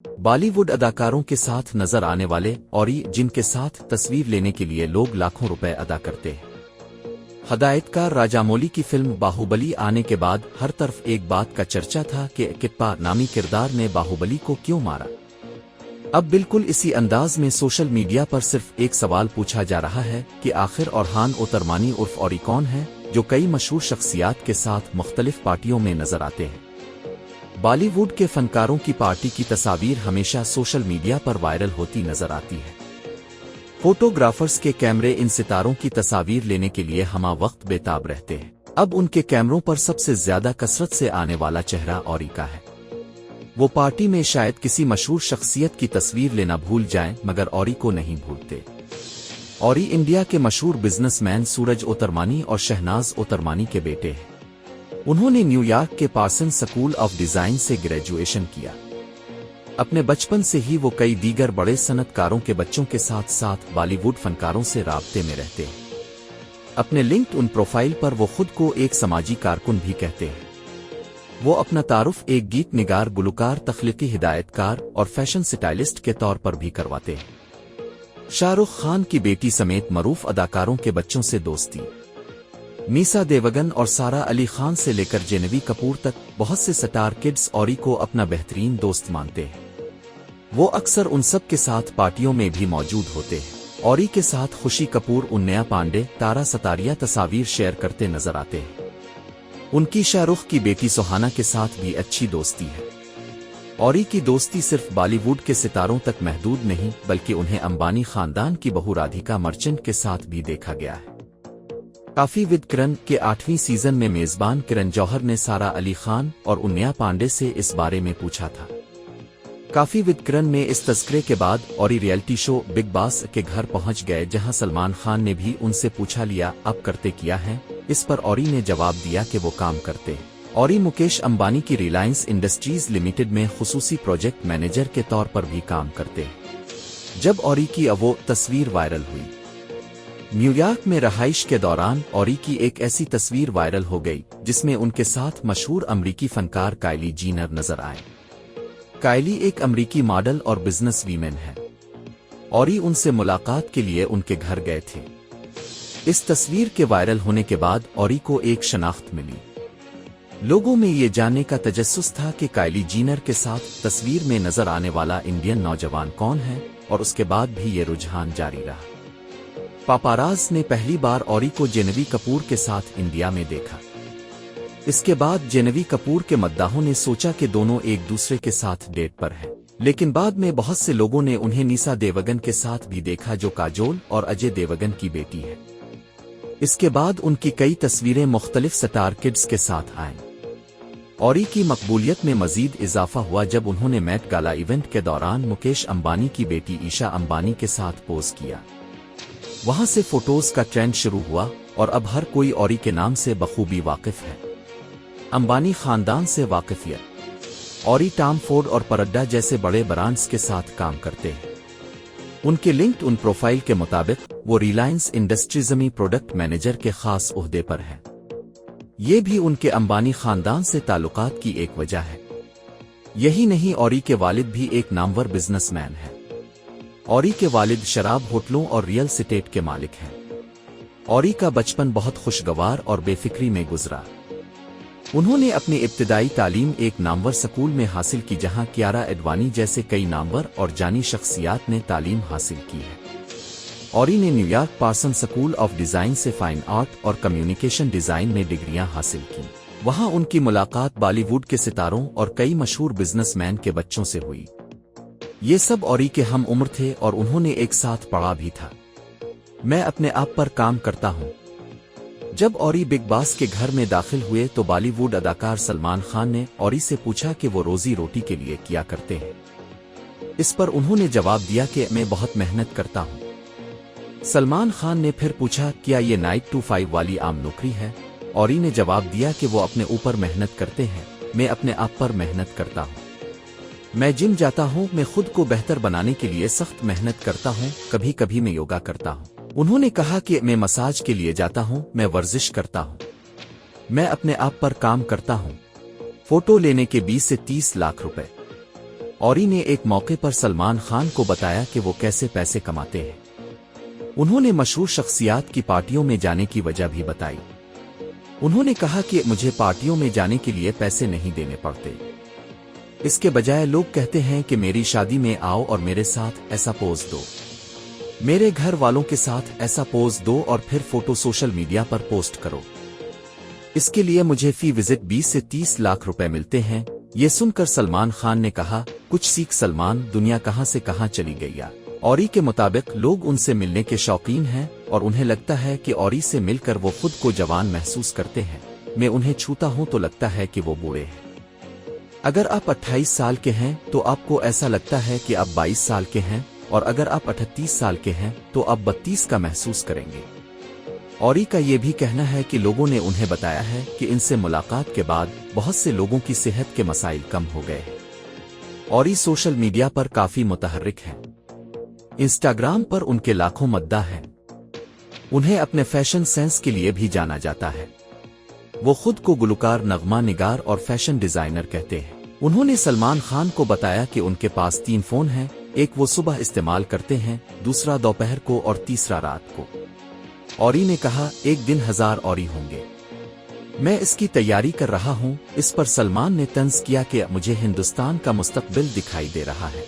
बॉलीवुड अदाकारों के साथ नजर आने वाले औरी जिनके साथ तस्वीर लेने के लिए लोग लाखों रुपए अदा करते हैं। हदायतकार राजामौली की फिल्म बाहुबली आने के बाद हर तरफ एक बात का चर्चा था कि किप्पा नामी किरदार ने बाहुबली को क्यों मारा। अब बिल्कुल इसी अंदाज में सोशल मीडिया पर सिर्फ एक सवाल पूछा जा रहा है कि आखिर ओरहान ओतरमानी उर्फ औरी कौन है, जो कई मशहूर शख्सियात के साथ मुख्तलिफ पार्टियों में नजर आते हैं। बॉलीवुड के फनकारों की पार्टी की तस्वीर हमेशा सोशल मीडिया पर वायरल होती नजर आती है। फोटोग्राफर्स के कैमरे इन सितारों की तस्वीर लेने के लिए हमा वक्त बेताब रहते हैं। अब उनके कैमरों पर सबसे ज्यादा कसरत से आने वाला चेहरा औरी का है। वो पार्टी में शायद किसी मशहूर शख्सियत की तस्वीर लेना भूल जाएं, मगर औरी को नहीं भूलते। औरी इंडिया के मशहूर बिजनेसमैन सूरज ओतरमानी और शहनाज ओतरमानी के बेटे हैं। उन्होंने न्यूयॉर्क के पार्सन स्कूल ऑफ डिजाइन से ग्रेजुएशन किया। अपने बचपन से ही वो कई दीगर बड़े सनतकारों के बच्चों के साथ साथ बॉलीवुड फनकारों से राब्ते में रहते हैं। अपने लिंक्डइन प्रोफाइल पर वो खुद को एक समाजी कारकुन भी कहते हैं। वो अपना तारुफ एक गीत निगार, गुलकार, तख्लीकी हिदायतकार और फैशन स्टाइलिस्ट के तौर पर भी करवाते हैं। शाहरुख खान की बेटी समेत मरूफ अदाकारों के बच्चों से दोस्ती। मीसा देवगन और सारा अली खान से लेकर जेनवी कपूर तक बहुत से स्टार किड्स औरी को अपना बेहतरीन दोस्त मानते हैं। वो अक्सर उन सब के साथ पार्टियों में भी मौजूद होते हैं। औरी के साथ खुशी कपूर, उन्नया पांडे, तारा सतारिया तस्वीर शेयर करते नजर आते हैं। उनकी शाहरुख की बेटी सुहाना के साथ भी अच्छी दोस्ती है। औरी की दोस्ती सिर्फ बॉलीवुड के सितारों तक महदूद नहीं, बल्कि उन्हें अंबानी खानदान की बहू राधिका मर्चेंट के साथ भी देखा गया है। काफी विद किरण के 8वीं सीजन में मेजबान किरण जौहर ने सारा अली खान और उन्नया पांडे से इस बारे में पूछा था। काफी विद किरण में इस तस्करे के बाद औरी रियलिटी शो बिग बॉस के घर पहुंच गए, जहां सलमान खान ने भी उनसे पूछा लिया, अब करते क्या है। इस पर औरी ने जवाब दिया कि वो काम करते हैं। औरी मुकेश अंबानी की रिलायंस इंडस्ट्रीज लिमिटेड में खुसूसी प्रोजेक्ट मैनेजर के तौर पर भी काम करते हैं। जब औरी की वो तस्वीर वायरल हुई, न्यूयॉर्क में रहाइश के दौरान औरी की एक ऐसी तस्वीर वायरल हो गई जिसमें उनके साथ मशहूर अमरीकी फनकार काइली जीनर नजर आए। काइली एक अमरीकी मॉडल और बिजनेस वीमेन है। औरी उनसे मुलाकात के लिए उनके घर गए थे। इस तस्वीर के वायरल होने के बाद औरी को एक शनाख्त मिली। लोगों में ये जानने का तजस्सुस था कि काइली जीनर के साथ तस्वीर में नजर आने वाला इंडियन नौजवान कौन है, और उसके बाद भी ये रुझान जारी रहा। पापाराज ने पहली बार औरी को जेनवी कपूर के साथ इंडिया में देखा। इसके बाद जेनवी कपूर के मद्दाहों ने सोचा कि दोनों एक दूसरे के साथ डेट पर हैं, लेकिन बाद में बहुत से लोगों ने उन्हें मीसा देवगन के साथ भी देखा, जो काजोल और अजय देवगन की बेटी है। इसके बाद उनकी कई तस्वीरें मुख्तलिफ स्टार किड्स के साथ आईं। औरी की मकबूलियत में मजीद इजाफा हुआ जब उन्होंने मेट गाला इवेंट के दौरान मुकेश अंबानी की बेटी ईशा अंबानी के साथ पोज किया। वहां से फोटोज का ट्रेंड शुरू हुआ और अब हर कोई औरी के नाम से बखूबी वाकिफ है। अंबानी खानदान से वाकिफियत। औरी टॉम फोर्ड और परड्डा जैसे बड़े ब्रांड्स के साथ काम करते हैं। उनके लिंक्डइन प्रोफाइल के मुताबिक वो रिलायंस इंडस्ट्रीज में प्रोडक्ट मैनेजर के खास ओहदे पर है। ये भी उनके अंबानी खानदान से ताल्लुकात की एक वजह है। यही नहीं, औरी के वालिद भी एक नामवर बिजनेसमैन है। औरी के वालिद शराब, होटलों और रियल एस्टेट के मालिक हैं। औरी का बचपन बहुत खुशगवार और बेफिक्री में गुजरा। उन्होंने अपनी इब्तिदाई तालीम एक नामवर स्कूल में हासिल की, जहां कियारा एडवानी जैसे कई नामवर और जानी शख्सियात ने तालीम हासिल की है। औरी ने New York Parsons school of design से फाइन आर्ट और कम्युनिकेशन डिजाइन में डिग्रियां हासिल की। वहां उनकी मुलाकात बॉलीवुड के सितारों और कई मशहूर बिजनेसमैन के बच्चों से हुई। ये सब औरी के हम उम्र थे और उन्होंने एक साथ पढ़ा भी था। मैं अपने आप पर काम करता हूं। जब औरी बिग बॉस के घर में दाखिल हुए तो बॉलीवुड अदाकार सलमान खान ने औरी से पूछा कि वो रोजी रोटी के लिए क्या करते हैं। इस पर उन्होंने जवाब दिया कि मैं बहुत मेहनत करता हूं। सलमान खान ने फिर पूछा, क्या ये 9 to 5 वाली आम नौकरी है। औरी ने जवाब दिया कि वो अपने ऊपर मेहनत करते हैं। मैं अपने आप पर मेहनत करता हूं। मैं जिम जाता हूँ। मैं खुद को बेहतर बनाने के लिए सख्त मेहनत करता हूँ। कभी कभी मैं योगा करता हूँ। उन्होंने कहा कि मैं मसाज के लिए जाता हूँ। मैं वर्जिश करता हूँ। मैं अपने आप पर काम करता हूँ। फोटो लेने के 20 से 30 लाख रुपए। औरी ने एक मौके पर सलमान खान को बताया कि वो कैसे पैसे कमाते हैं। उन्होंने मशहूर शख्सियात की पार्टियों में जाने की वजह भी बताई। उन्होंने कहा कि मुझे पार्टियों में जाने के लिए पैसे नहीं देने पड़ते। इसके बजाय लोग कहते हैं कि मेरी शादी में आओ और मेरे साथ ऐसा पोज दो, मेरे घर वालों के साथ ऐसा पोज दो और फिर फोटो सोशल मीडिया पर पोस्ट करो। इसके लिए मुझे फी विजिट 20 से 30 लाख रुपए मिलते हैं। ये सुनकर सलमान खान ने कहा, कुछ सीख सलमान, दुनिया कहां से कहां चली गई या। औरी के मुताबिक लोग उनसे मिलने के शौकीन हैं और उन्हें लगता है कि औरी से मिलकर वो खुद को जवान महसूस करते हैं। मैं उन्हें छूता हूं तो लगता है कि वो बूढ़े हैं। अगर आप 28 साल के हैं तो आपको ऐसा लगता है कि आप 22 साल के हैं, और अगर आप 38 साल के हैं तो आप 32 का महसूस करेंगे। औरी का ये भी कहना है कि लोगों ने उन्हें बताया है कि इनसे मुलाकात के बाद बहुत से लोगों की सेहत के मसाइल कम हो गए हैं। औरी सोशल मीडिया पर काफी मुतहर्रिक हैं। इंस्टाग्राम पर उनके लाखों मद्दाह हैं। उन्हें अपने फैशन सेंस के लिए भी जाना जाता है। वो खुद को गुलकार, नगमा निगार और फैशन डिजाइनर कहते हैं। उन्होंने सलमान खान को बताया कि उनके पास 3 फोन हैं, एक वो सुबह इस्तेमाल करते हैं, दूसरा दोपहर को और तीसरा रात को। औरी ने कहा, एक दिन 1000 औरी होंगे। मैं इसकी तैयारी कर रहा हूं। इस पर सलमान ने तंज किया कि मुझे हिंदुस्तान का मुस्तकबिल दिखाई दे रहा है।